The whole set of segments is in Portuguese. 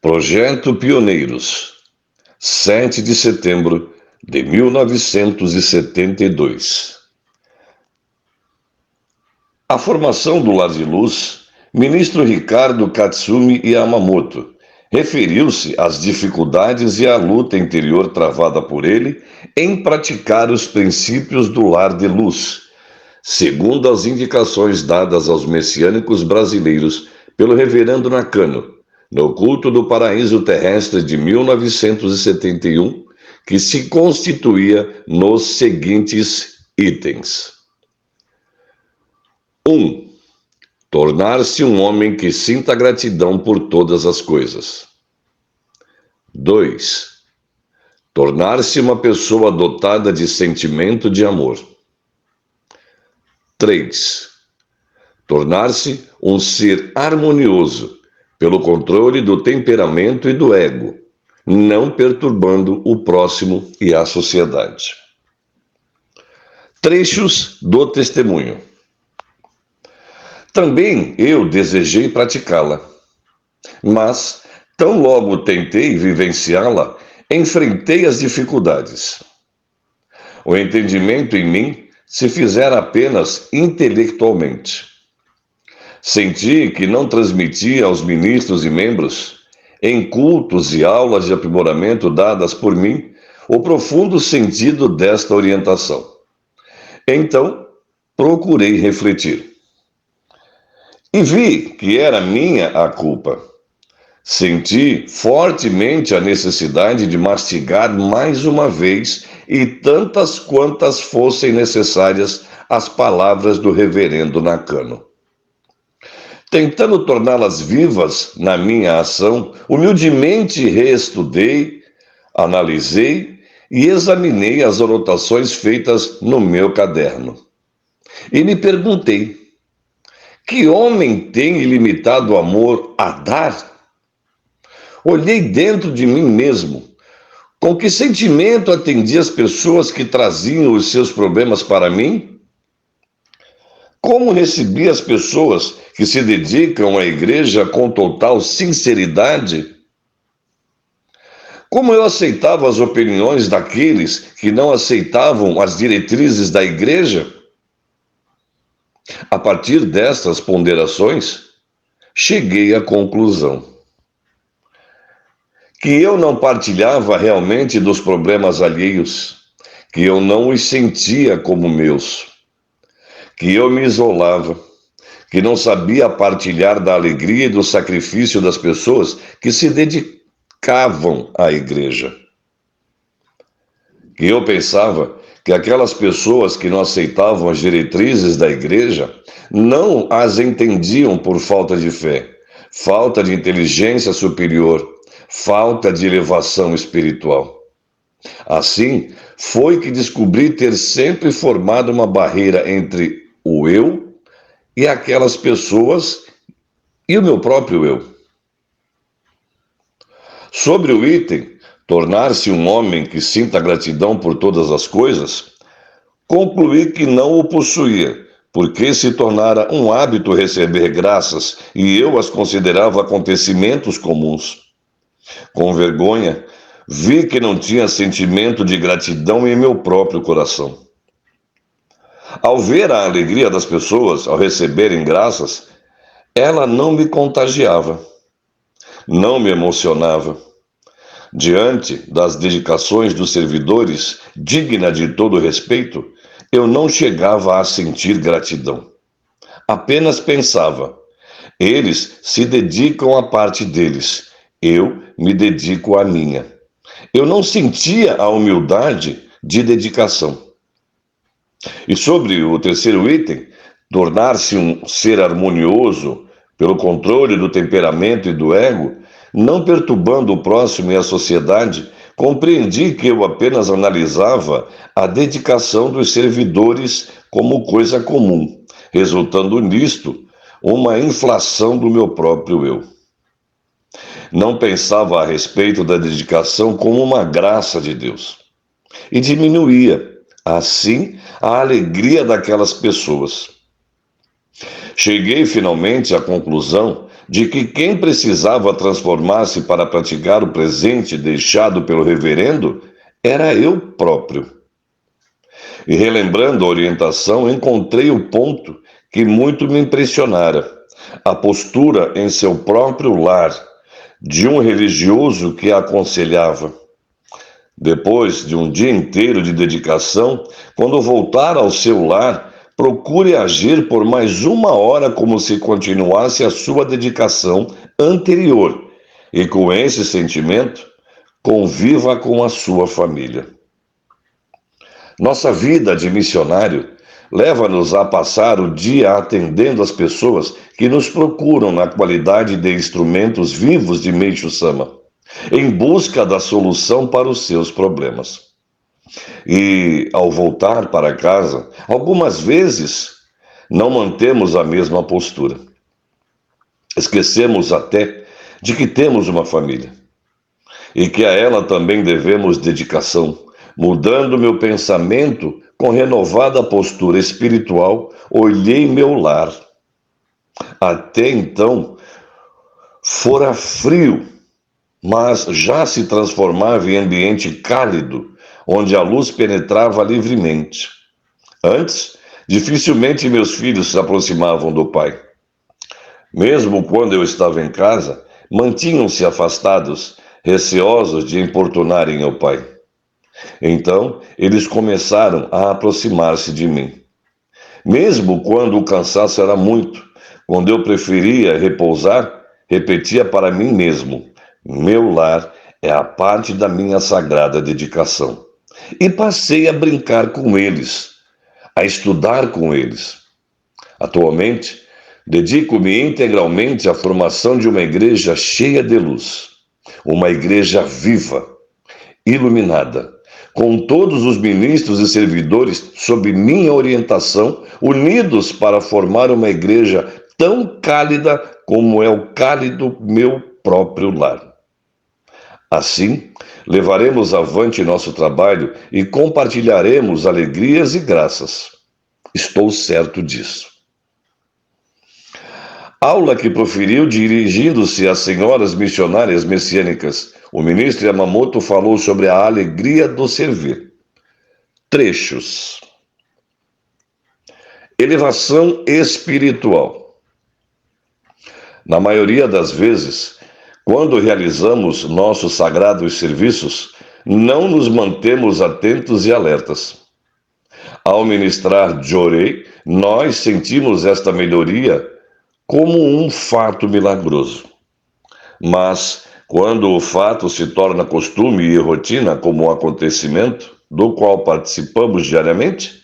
Projeto Pioneiros, 7 de setembro de 1972. A formação do Lar de Luz, ministro Ricardo Katsumi Yamamoto referiu-se às dificuldades e à luta interior travada por ele em praticar os princípios do Lar de Luz, segundo as indicações dadas aos messiânicos brasileiros pelo reverendo Nakano, no culto do paraíso terrestre de 1971, que se constituía nos seguintes itens. 1. Tornar-se um homem que sinta gratidão por todas as coisas. 2. Tornar-se uma pessoa dotada de sentimento de amor. 3. Tornar-se um ser harmonioso, pelo controle do temperamento e do ego, não perturbando o próximo e a sociedade. Trechos do testemunho. Também eu desejei praticá-la, mas, tão logo tentei vivenciá-la, enfrentei as dificuldades. O entendimento em mim se fizera apenas intelectualmente. Senti que não transmitia aos ministros e membros, em cultos e aulas de aprimoramento dadas por mim, o profundo sentido desta orientação. Então, procurei refletir. E vi que era minha a culpa. Senti fortemente a necessidade de mastigar mais uma vez e tantas quantas fossem necessárias as palavras do reverendo Nakano. Tentando torná-las vivas na minha ação, humildemente reestudei, analisei e examinei as anotações feitas no meu caderno. E me perguntei, que homem tem ilimitado amor a dar? Olhei dentro de mim mesmo. Com que sentimento atendi as pessoas que traziam os seus problemas para mim? Como recebi as pessoas que se dedicam à igreja com total sinceridade? Como eu aceitava as opiniões daqueles que não aceitavam as diretrizes da igreja? A partir destas ponderações, cheguei à conclusão que eu não partilhava realmente dos problemas alheios, que eu não os sentia como meus, que eu me isolava, que não sabia partilhar da alegria e do sacrifício das pessoas que se dedicavam à igreja. Que eu pensava que aquelas pessoas que não aceitavam as diretrizes da igreja não as entendiam por falta de fé, falta de inteligência superior, falta de elevação espiritual. Assim, foi que descobri ter sempre formado uma barreira entre o eu e aquelas pessoas e o meu próprio eu. Sobre o item, tornar-se um homem que sinta gratidão por todas as coisas, concluí que não o possuía, porque se tornara um hábito receber graças e eu as considerava acontecimentos comuns. Com vergonha, vi que não tinha sentimento de gratidão em meu próprio coração. Ao ver a alegria das pessoas ao receberem graças, ela não me contagiava, não me emocionava. Diante das dedicações dos servidores, digna de todo respeito, eu não chegava a sentir gratidão. Apenas pensava, eles se dedicam à parte deles, eu me dedico à minha. Eu não sentia a humildade de dedicação. E sobre o terceiro item, tornar-se um ser harmonioso pelo controle do temperamento e do ego, não perturbando o próximo e a sociedade, compreendi que eu apenas analisava a dedicação dos servidores como coisa comum, resultando nisto uma inflação do meu próprio eu. Não pensava a respeito da dedicação como uma graça de Deus e diminuía, assim, a alegria daquelas pessoas. Cheguei finalmente à conclusão de que quem precisava transformar-se para praticar o presente deixado pelo reverendo era eu próprio. E relembrando a orientação, encontrei o ponto que muito me impressionara: a postura em seu próprio lar, de um religioso que a aconselhava. Depois de um dia inteiro de dedicação, quando voltar ao seu lar, procure agir por mais 1 hora como se continuasse a sua dedicação anterior e, com esse sentimento, conviva com a sua família. Nossa vida de missionário leva-nos a passar o dia atendendo as pessoas que nos procuram na qualidade de instrumentos vivos de Meishu Sama, em busca da solução para os seus problemas. E, ao voltar para casa, algumas vezes não mantemos a mesma postura. Esquecemos até de que temos uma família e que a ela também devemos dedicação. Mudando meu pensamento, com renovada postura espiritual, olhei meu lar. Até então, fora frio, mas já se transformava em ambiente cálido, onde a luz penetrava livremente. Antes, dificilmente meus filhos se aproximavam do pai. Mesmo quando eu estava em casa, mantinham-se afastados, receosos de importunarem meu pai. Então, eles começaram a aproximar-se de mim. Mesmo quando o cansaço era muito, quando eu preferia repousar, repetia para mim mesmo: meu lar é a parte da minha sagrada dedicação. E passei a brincar com eles, a estudar com eles. Atualmente, dedico-me integralmente à formação de uma igreja cheia de luz, uma igreja viva, iluminada, com todos os ministros e servidores sob minha orientação, unidos para formar uma igreja tão cálida como é o cálido meu próprio lar. Assim, levaremos avante nosso trabalho e compartilharemos alegrias e graças. Estou certo disso. Aula que proferiu dirigindo-se às senhoras missionárias messiânicas, o ministro Yamamoto falou sobre a alegria do servir. Trechos. Elevação espiritual. Na maioria das vezes, quando realizamos nossos sagrados serviços, não nos mantemos atentos e alertas. Ao ministrar Jorei, nós sentimos esta melhoria como um fato milagroso. Mas, quando o fato se torna costume e rotina como um acontecimento, do qual participamos diariamente,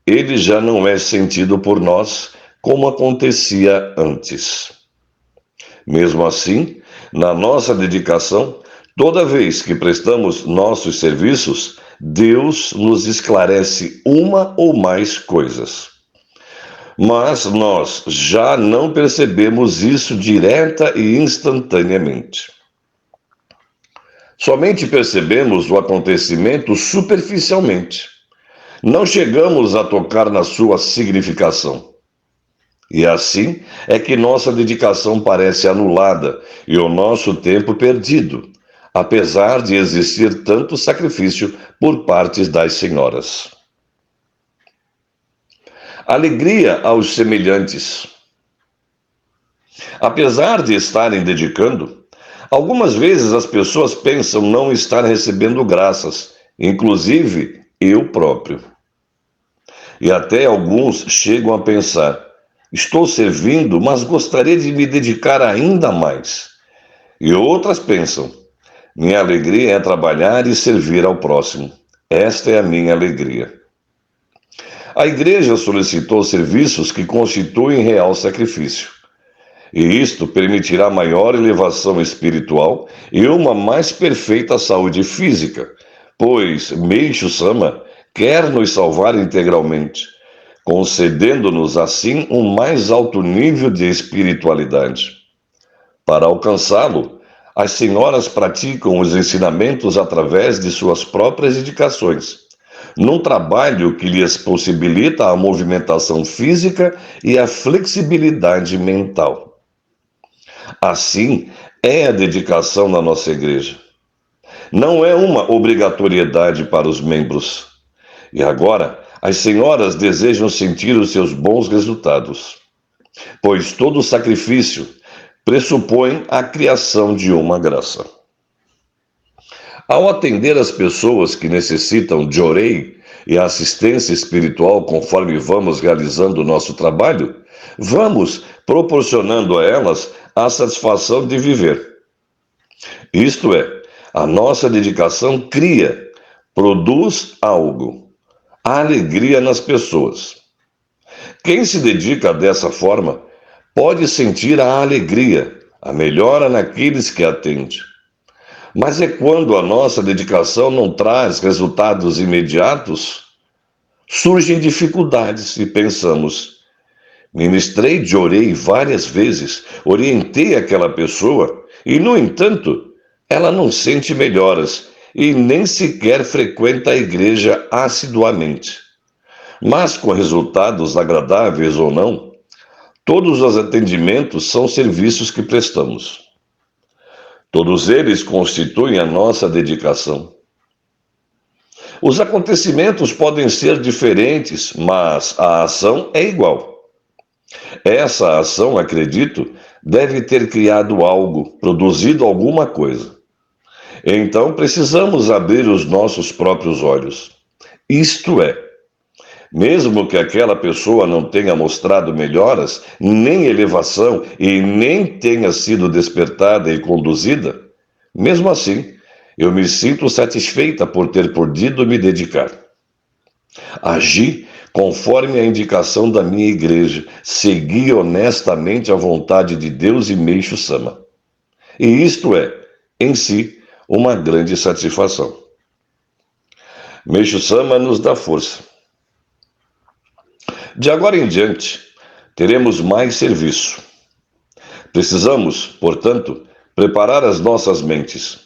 ele já não é sentido por nós como acontecia antes. Mesmo assim, na nossa dedicação, toda vez que prestamos nossos serviços, Deus nos esclarece uma ou mais coisas. Mas nós já não percebemos isso direta e instantaneamente. Somente percebemos o acontecimento superficialmente. Não chegamos a tocar na sua significação. E assim é que nossa dedicação parece anulada e o nosso tempo perdido, apesar de existir tanto sacrifício por parte das senhoras. Alegria aos semelhantes. Apesar de estarem dedicando, algumas vezes as pessoas pensam não estar recebendo graças, inclusive eu próprio. E até alguns chegam a pensar: estou servindo, mas gostaria de me dedicar ainda mais. E outras pensam: minha alegria é trabalhar e servir ao próximo. Esta é a minha alegria. A igreja solicitou serviços que constituem real sacrifício. E isto permitirá maior elevação espiritual e uma mais perfeita saúde física, pois Meishu Sama quer nos salvar integralmente, concedendo-nos assim um mais alto nível de espiritualidade. Para alcançá-lo, as senhoras praticam os ensinamentos através de suas próprias indicações, num trabalho que lhes possibilita a movimentação física e a flexibilidade mental. Assim é a dedicação na nossa igreja. Não é uma obrigatoriedade para os membros. E agora, as senhoras desejam sentir os seus bons resultados, pois todo sacrifício pressupõe a criação de uma graça. Ao atender as pessoas que necessitam de orei e assistência espiritual conforme vamos realizando o nosso trabalho, vamos proporcionando a elas a satisfação de viver. Isto é, a nossa dedicação produz algo, a alegria nas pessoas. Quem se dedica dessa forma pode sentir a alegria, a melhora naqueles que atende. Mas é quando a nossa dedicação não traz resultados imediatos, surgem dificuldades e pensamos: ministrei e orei várias vezes, orientei aquela pessoa e, no entanto, ela não sente melhoras e nem sequer frequenta a igreja assiduamente. Mas com resultados agradáveis ou não, todos os atendimentos são serviços que prestamos. Todos eles constituem a nossa dedicação. Os acontecimentos podem ser diferentes, mas a ação é igual. Essa ação, acredito, deve ter criado algo, produzido alguma coisa. Então precisamos abrir os nossos próprios olhos. Isto é, mesmo que aquela pessoa não tenha mostrado melhoras, nem elevação e nem tenha sido despertada e conduzida, mesmo assim, eu me sinto satisfeita por ter podido me dedicar. Agi conforme a indicação da minha igreja, segui honestamente a vontade de Deus e Meixo Sama. E isto é, em si, uma grande satisfação. Meixo Sama nos dá força. De agora em diante, teremos mais serviço. Precisamos, portanto, preparar as nossas mentes,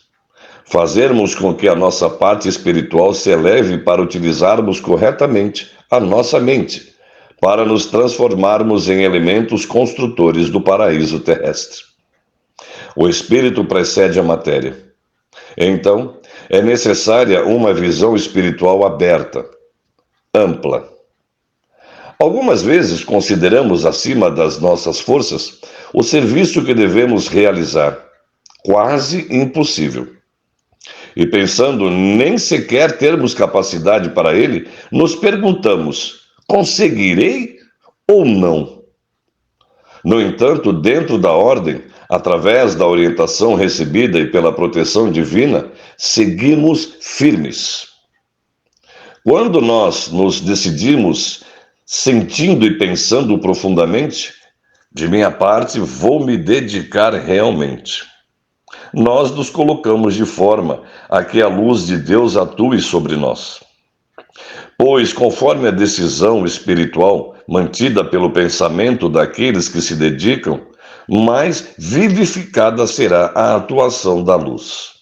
fazermos com que a nossa parte espiritual se eleve para utilizarmos corretamente a nossa mente, para nos transformarmos em elementos construtores do paraíso terrestre. O espírito precede a matéria. Então, é necessária uma visão espiritual aberta, ampla. Algumas vezes consideramos acima das nossas forças o serviço que devemos realizar, quase impossível. E pensando nem sequer termos capacidade para ele, nos perguntamos: conseguirei ou não? No entanto, dentro da ordem, através da orientação recebida e pela proteção divina, seguimos firmes. Quando nós nos decidimos sentindo e pensando profundamente, de minha parte, vou me dedicar realmente. Nós nos colocamos de forma a que a luz de Deus atue sobre nós. Pois, conforme a decisão espiritual mantida pelo pensamento daqueles que se dedicam, mais vivificada será a atuação da luz.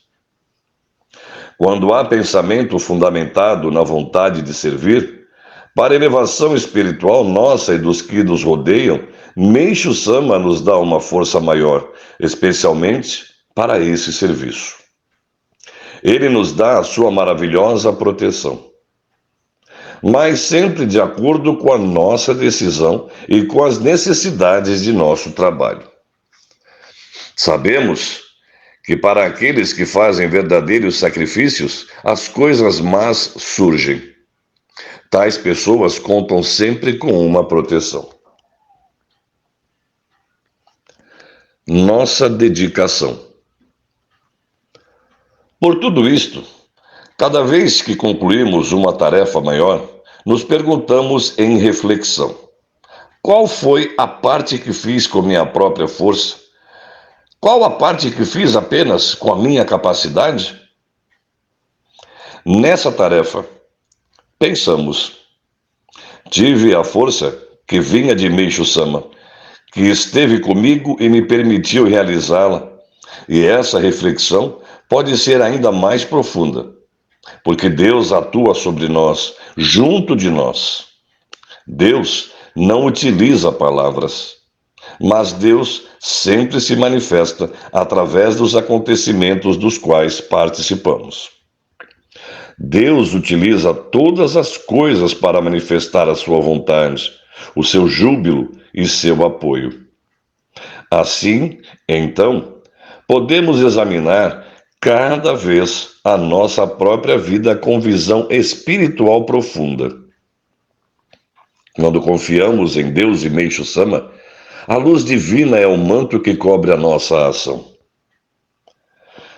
Quando há pensamento fundamentado na vontade de servir, para a elevação espiritual nossa e dos que nos rodeiam, Meixo Sama nos dá uma força maior, especialmente para esse serviço. Ele nos dá a sua maravilhosa proteção, mas sempre de acordo com a nossa decisão e com as necessidades de nosso trabalho. Sabemos que para aqueles que fazem verdadeiros sacrifícios, as coisas más surgem. Tais pessoas contam sempre com uma proteção. Nossa dedicação. Por tudo isto, cada vez que concluímos uma tarefa maior, nos perguntamos em reflexão: qual foi a parte que fiz com minha própria força? Qual a parte que fiz apenas com a minha capacidade? Nessa tarefa, pensamos: tive a força que vinha de Meixo Sama, que esteve comigo e me permitiu realizá-la. E essa reflexão pode ser ainda mais profunda, porque Deus atua sobre nós, junto de nós. Deus não utiliza palavras, mas Deus sempre se manifesta através dos acontecimentos dos quais participamos. Deus utiliza todas as coisas para manifestar a sua vontade, o seu júbilo e seu apoio. Assim, então, podemos examinar cada vez a nossa própria vida com visão espiritual profunda. Quando confiamos em Deus e Meishu Sama, a luz divina é o manto que cobre a nossa ação.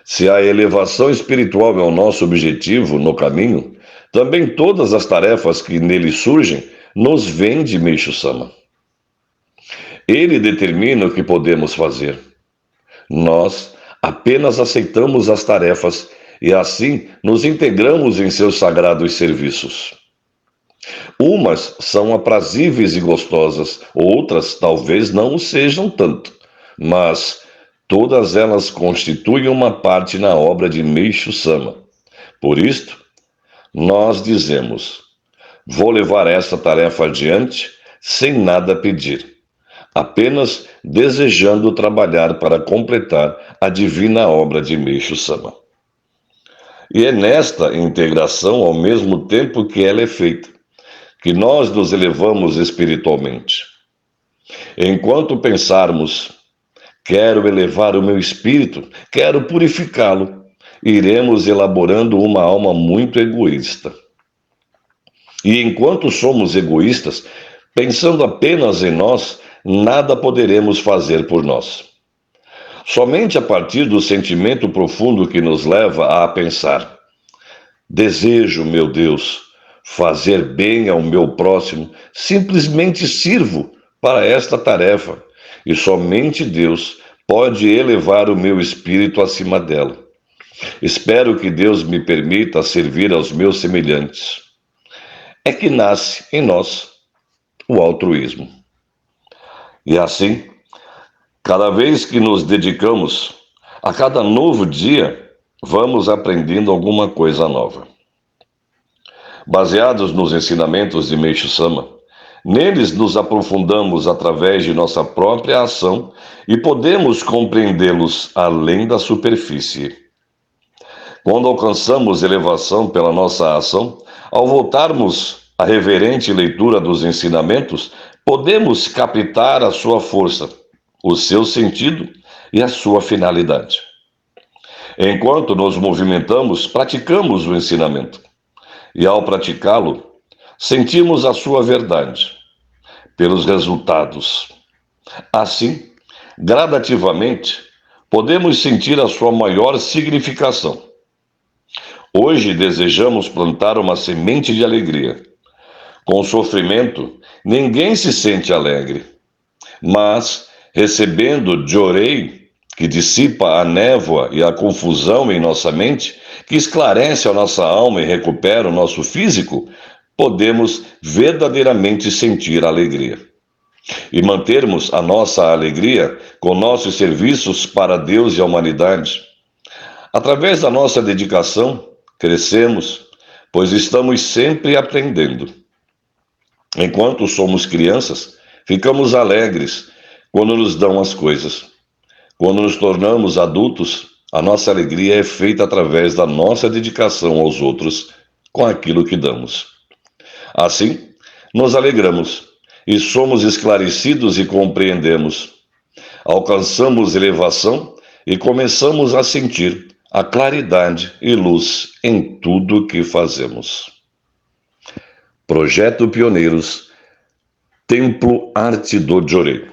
Se a elevação espiritual é o nosso objetivo no caminho, também todas as tarefas que nele surgem nos vêm de Meishu Sama. Ele determina o que podemos fazer. Nós apenas aceitamos as tarefas e assim nos integramos em seus sagrados serviços. Umas são aprazíveis e gostosas, outras talvez não o sejam tanto, mas todas elas constituem uma parte na obra de Meishu Sama. Por isto, nós dizemos: vou levar esta tarefa adiante sem nada pedir, apenas desejando trabalhar para completar a divina obra de Meishu Sama. E é nesta integração, ao mesmo tempo que ela é feita, que nós nos elevamos espiritualmente. Enquanto pensarmos, quero elevar o meu espírito, quero purificá-lo, iremos elaborando uma alma muito egoísta. E enquanto somos egoístas, pensando apenas em nós, nada poderemos fazer por nós. Somente a partir do sentimento profundo que nos leva a pensar: desejo, meu Deus, fazer bem ao meu próximo, simplesmente sirvo para esta tarefa, e somente Deus pode elevar o meu espírito acima dela. Espero que Deus me permita servir aos meus semelhantes. É que nasce em nós o altruísmo. E assim, cada vez que nos dedicamos, a cada novo dia, vamos aprendendo alguma coisa nova. Baseados nos ensinamentos de Meishu Sama, neles nos aprofundamos através de nossa própria ação e podemos compreendê-los além da superfície. Quando alcançamos elevação pela nossa ação, ao voltarmos à reverente leitura dos ensinamentos, podemos captar a sua força, o seu sentido e a sua finalidade. Enquanto nos movimentamos, praticamos o ensinamento. E ao praticá-lo, sentimos a sua verdade, pelos resultados. Assim, gradativamente, podemos sentir a sua maior significação. Hoje desejamos plantar uma semente de alegria. Com sofrimento, ninguém se sente alegre. Mas, recebendo Jorei, que dissipa a névoa e a confusão em nossa mente, que esclarece a nossa alma e recupera o nosso físico, podemos verdadeiramente sentir alegria. E mantermos a nossa alegria com nossos serviços para Deus e a humanidade. Através da nossa dedicação, crescemos, pois estamos sempre aprendendo. Enquanto somos crianças, ficamos alegres quando nos dão as coisas. Quando nos tornamos adultos, a nossa alegria é feita através da nossa dedicação aos outros com aquilo que damos. Assim, nos alegramos e somos esclarecidos e compreendemos. Alcançamos elevação e começamos a sentir a claridade e luz em tudo o que fazemos. Projeto Pioneiros, Templo Arte do Jorei.